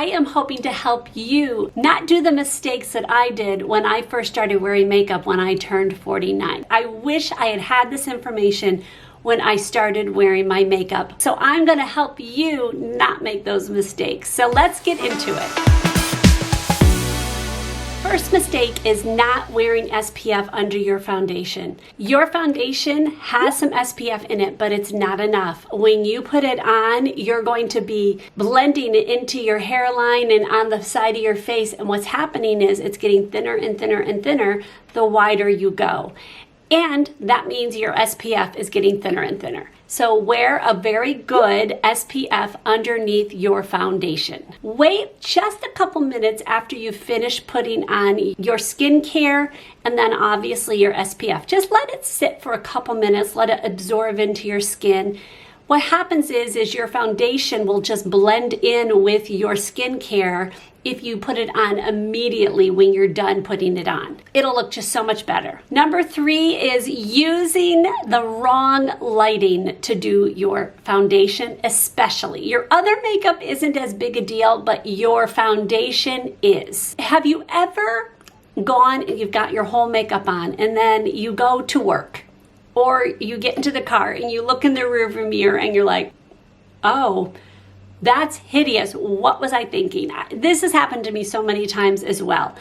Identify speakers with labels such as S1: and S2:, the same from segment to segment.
S1: I am hoping to help you not do the mistakes that I did when I first started wearing makeup when I turned 49. I wish I had had this information when I started wearing my makeup. So I'm gonna help you not make those mistakes. So let's get into it. First mistake is not wearing SPF under your foundation. Your foundation has some SPF in it, but it's not enough. When you put it on, you're going to be blending it into your hairline and on the side of your face. And what's happening is it's getting thinner and thinner and thinner the wider you go. And that means your SPF is getting thinner and thinner. So wear a very good SPF underneath your foundation. Wait just a couple minutes after you finish putting on your skincare and then obviously your SPF. Just let it sit for a couple minutes, let it absorb into your skin. What happens is your foundation will just blend in with your skincare if you put it on immediately when you're done putting it on. It'll look just so much better. Number 3 is using the wrong lighting to do your foundation, especially. Your other makeup isn't as big a deal, but your foundation is. Have you ever gone and you've got your whole makeup on and then you go to work or you get into the car and you look in the rearview mirror and you're like, oh, that's hideous. What was I thinking? This has happened to me so many times as well.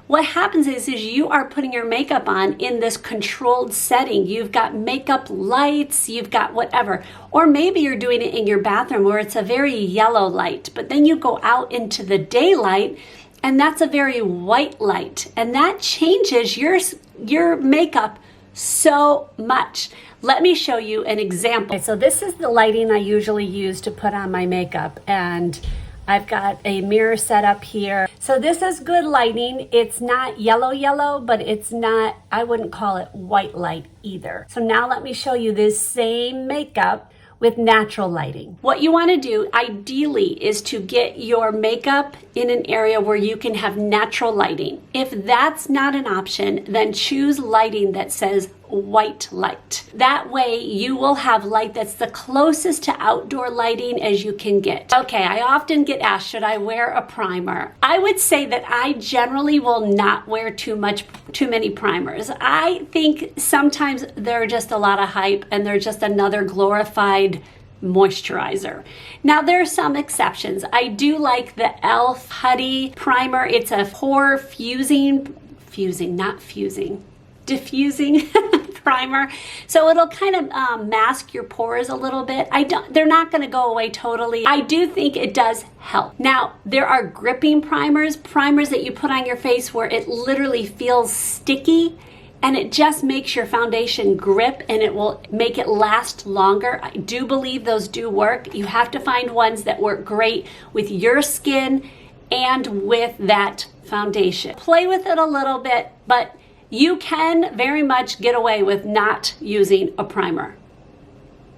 S1: What happens is you are putting your makeup on in this controlled setting. You've got makeup lights, you've got whatever. Or maybe you're doing it in your bathroom where it's a very yellow light, but then you go out into the daylight and that's a very white light. And that changes your makeup so much. Let me show you an example. So this is the lighting I usually use to put on my makeup, and I've got a mirror set up here. So this is good lighting. It's not yellow, but it's not, I wouldn't call it white light either. So now let me show you this same makeup with natural lighting. What you want to do ideally is to get your makeup in an area where you can have natural lighting. If that's not an option, then choose lighting that says white light. That way you will have light that's the closest to outdoor lighting as you can get. Okay, I often get asked, should I wear a primer? I would say that I generally will not wear too many primers. I think sometimes they're just a lot of hype and they're just another glorified moisturizer. Now there are some exceptions. I do like the e.l.f. Putty primer. It's a pore diffusing primer, so it'll kind of mask your pores a little bit. They're not going to go away totally. I do think it does help. Now there are gripping primers that you put on your face where it literally feels sticky and it just makes your foundation grip and it will make it last longer. I do believe those do work. You have to find ones that work great with your skin and with that foundation. Play with it a little bit, but you can very much get away with not using a primer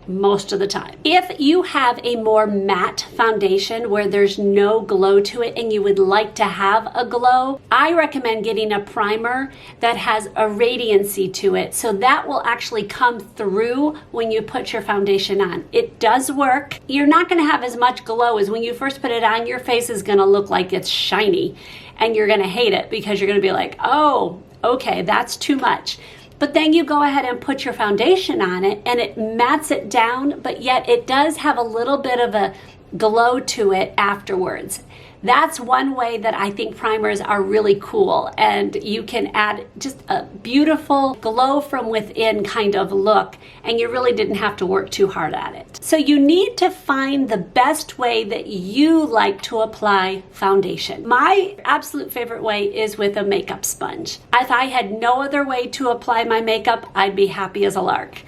S1: most of the time. If you have a more matte foundation where there's no glow to it and you would like to have a glow, I recommend getting a primer that has a radiancy to it, so that will actually come through when you put your foundation on. It does work. You're not going to have as much glow as when you first put it on. Your face is going to look like it's shiny and you're going to hate it because you're going to be like, oh, okay, that's too much. But then you go ahead and put your foundation on it and it mats it down, but yet it does have a little bit of a glow to it afterwards. That's one way that I think primers are really cool, and you can add just a beautiful glow from within kind of look, and you really didn't have to work too hard at it. So you need to find the best way that you like to apply foundation. My absolute favorite way is with a makeup sponge. If I had no other way to apply my makeup, I'd be happy as a lark.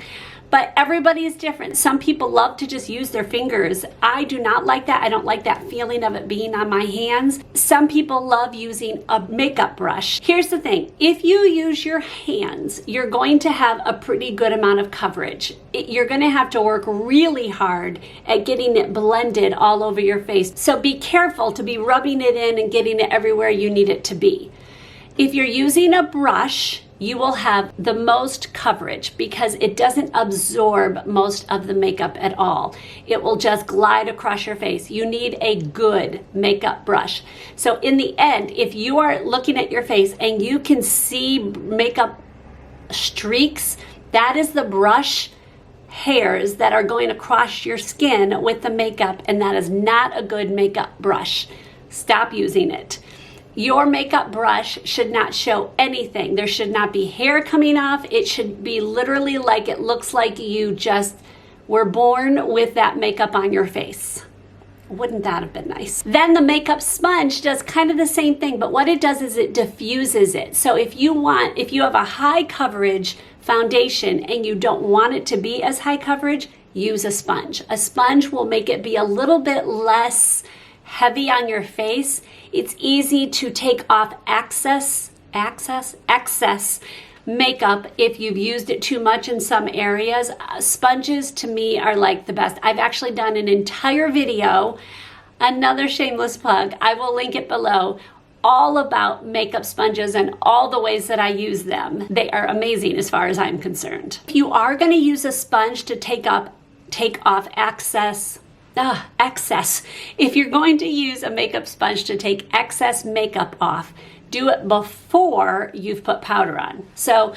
S1: But everybody is different. Some people love to just use their fingers. I do not like that. I don't like that feeling of it being on my hands. Some people love using a makeup brush. Here's the thing. If you use your hands, you're going to have a pretty good amount of coverage. You're going to have to work really hard at getting it blended all over your face. So be careful to be rubbing it in and getting it everywhere you need it to be. If you're using a brush, you will have the most coverage because it doesn't absorb most of the makeup at all. It will just glide across your face. You need a good makeup brush. So in the end, if you are looking at your face and you can see makeup streaks, that is the brush hairs that are going across your skin with the makeup, and that is not a good makeup brush. Stop using it. Your makeup brush should not show anything. There should not be hair coming off. It should be literally like it looks like you just were born with that makeup on your face. Wouldn't that have been nice? Then the makeup sponge does kind of the same thing, but what it does is it diffuses it. So if you have a high coverage foundation and you don't want it to be as high coverage, use a sponge. A sponge will make it be a little bit less heavy on your face. It's easy to take off excess makeup if you've used it too much in some areas. Sponges to me are like the best. I've actually done an entire video, another shameless plug, I will link it below, all about makeup sponges and all the ways that I use them. They are amazing as far as I'm concerned. If you are going to use a sponge to take off excess, if you're going to use a makeup sponge to take excess makeup off, do it before you've put powder on. So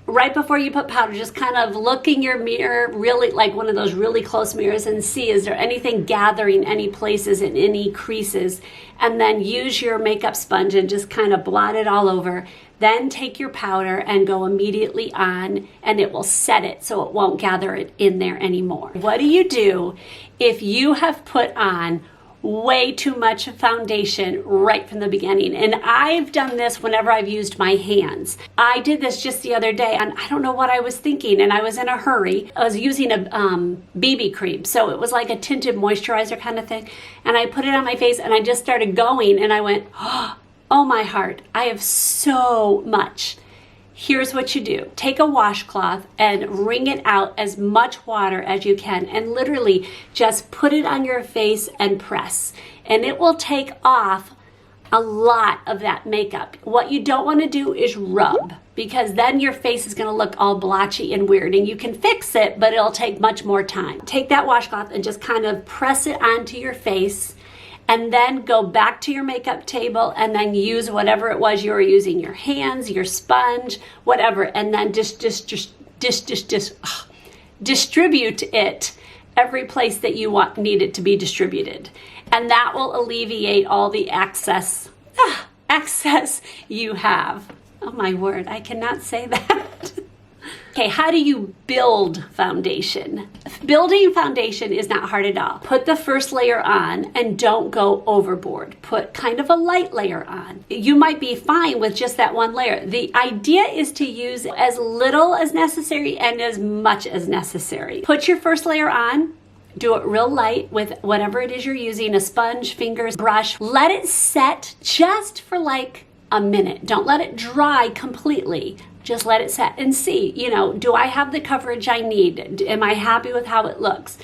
S1: right before you put powder, just kind of look in your mirror, really like one of those really close mirrors, and see, is there anything gathering any places in any creases? And then use your makeup sponge and just kind of blot it all over. Then take your powder and go immediately on, and it will set it so it won't gather it in there anymore. What do you do if you have put on way too much foundation right from the beginning? And I've done this whenever I've used my hands. I did this just the other day, and I don't know what I was thinking, and I was in a hurry. I was using a BB cream, so it was like a tinted moisturizer kind of thing, and I put it on my face, and I just started going, and I went, oh my heart, I have so much. Here's what you do. Take a washcloth and wring it out as much water as you can, and literally just put it on your face and press. And it will take off a lot of that makeup. What you don't want to do is rub, because then your face is going to look all blotchy and weird, and you can fix it, but it'll take much more time. Take that washcloth and just kind of press it onto your face, and then go back to your makeup table and then use whatever it was you were using, your hands, your sponge, whatever, and then just distribute it every place that you need it to be distributed. And that will alleviate all the excess you have. Oh my word, I cannot say that. Okay, how do you build foundation? Building foundation is not hard at all. Put the first layer on and don't go overboard. Put kind of a light layer on. You might be fine with just that one layer. The idea is to use as little as necessary and as much as necessary. Put your first layer on. Do it real light with whatever it is you're using, a sponge, fingers, brush. Let it set just for like a minute. Don't let it dry completely. Just let it set and see, do I have the coverage I need? Am I happy with how it looks?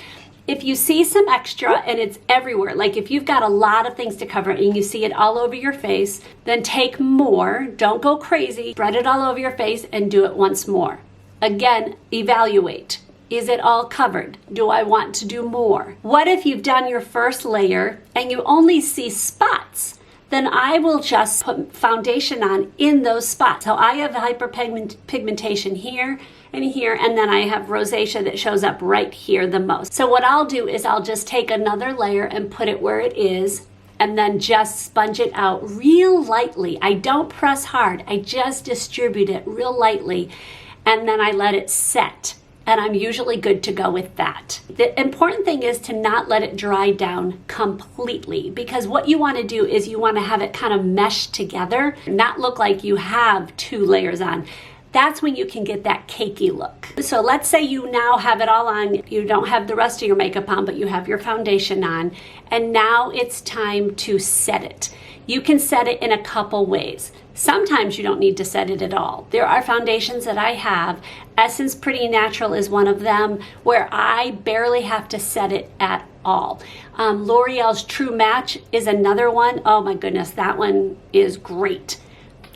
S1: If you see some extra and it's everywhere, like if you've got a lot of things to cover and you see it all over your face, then take more. Don't go crazy. Spread it all over your face and do it once more. Again, evaluate. Is it all covered? Do I want to do more? What if you've done your first layer and you only see spots? Then I will just put foundation on in those spots. So I have hyperpigmentation here and here, and then I have rosacea that shows up right here the most. So what I'll do is I'll just take another layer and put it where it is, and then just sponge it out real lightly. I don't press hard. I just distribute it real lightly, and then I let it set. And I'm usually good to go with that. The important thing is to not let it dry down completely, because what you want to do is you want to have it kind of mesh together, not look like you have two layers on. That's when you can get that cakey look. So let's say you now have it all on, you don't have the rest of your makeup on, but you have your foundation on, and now it's time to set it. You can set it in a couple ways. Sometimes you don't need to set it at all. There are foundations that I have. Essence Pretty Natural is one of them, where I barely have to set it at all. L'Oreal's True Match is another one. Oh my goodness, that one is great.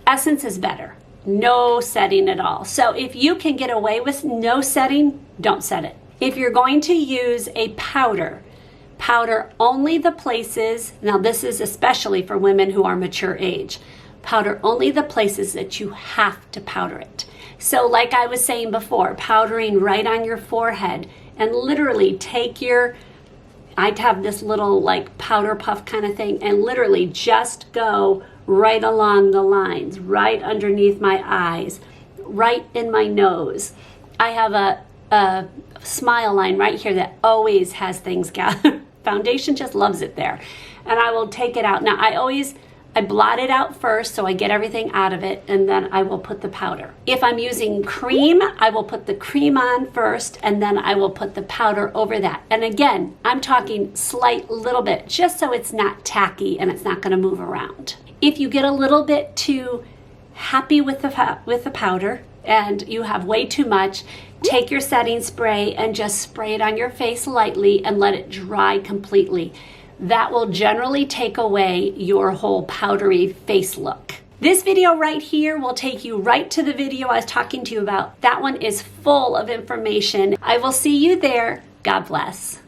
S1: Essence is better. no setting at all. So if you can get away with no setting, don't set it. If you're going to use a powder, powder only the places, now this is especially for women who are mature age, powder only the places that you have to powder it. So like I was saying before, powdering right on your forehead, and literally take your, I'd have this little like powder puff kind of thing, and literally just go right along the lines, right underneath my eyes, right in my nose. I have a smile line right here that always has things gathered. Foundation just loves it there. And I will take it out. Now I blot it out first so I get everything out of it, and then I will put the powder. If I'm using cream, I will put the cream on first, and then I will put the powder over that. And again, I'm talking slight little bit, just so it's not tacky and it's not gonna move around. If you get a little bit too happy with the powder and you have way too much, take your setting spray and just spray it on your face lightly and let it dry completely. That will generally take away your whole powdery face look. This video right here will take you right to the video I was talking to you about. That one is full of information. I will see you there. God bless.